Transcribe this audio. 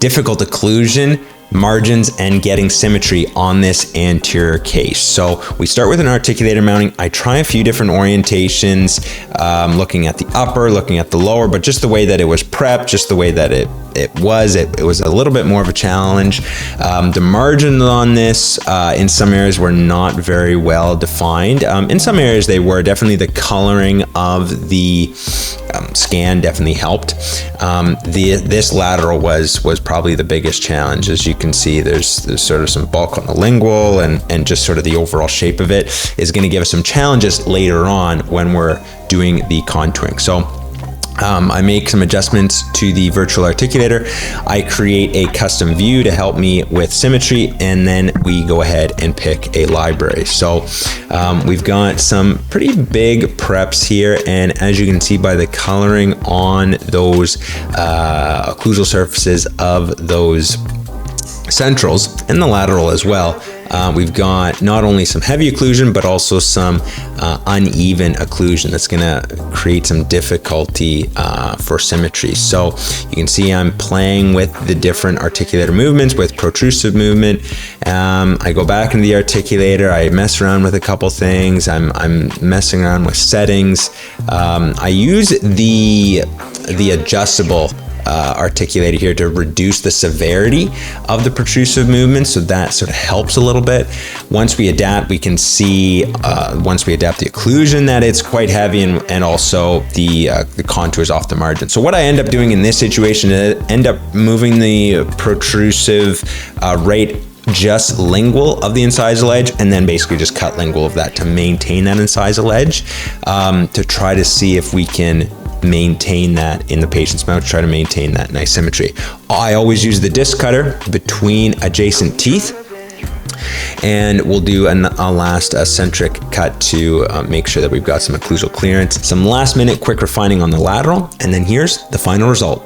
difficult occlusion, margins, and getting symmetry on this anterior case. So we start with an articulator mounting. I try a few different orientations, looking at the upper, looking at the lower, but just the way that it was prepped, just the way that it was a little bit more of a challenge. The margins on this in some areas were not very well defined. In some areas they were. Definitely the coloring of the scan definitely helped. This lateral was probably the biggest challenge. As you can see, there's sort of some bulk on the lingual, and just sort of the overall shape of it is going to give us some challenges later on when we're doing the contouring. So I make some adjustments to the virtual articulator. I create a custom view to help me with symmetry, and then we go ahead and pick a library. So we've got some pretty big preps here, and as you can see by the coloring on those occlusal surfaces of those centrals and the lateral as well, we've got not only some heavy occlusion but also some uneven occlusion that's going to create some difficulty for symmetry. So you can see I'm playing with the different articulator movements with protrusive movement. I go back into the articulator, I mess around with a couple things, I'm messing around with settings. I use the adjustable articulator here to reduce the severity of the protrusive movement, so that sort of helps a little bit. Once we adapt, we can see once we adapt the occlusion that it's quite heavy, and also the contours off the margin. So what I end up doing in this situation is end up moving the protrusive right just lingual of the incisal edge, and then basically just cut lingual of that to maintain that incisal edge, to try to see if we can maintain that in the patient's mouth, try to maintain that nice symmetry. I always use the disc cutter between adjacent teeth, and we'll do a last eccentric cut to make sure that we've got some occlusal clearance. Some last minute quick refining on the lateral, and then here's the final result.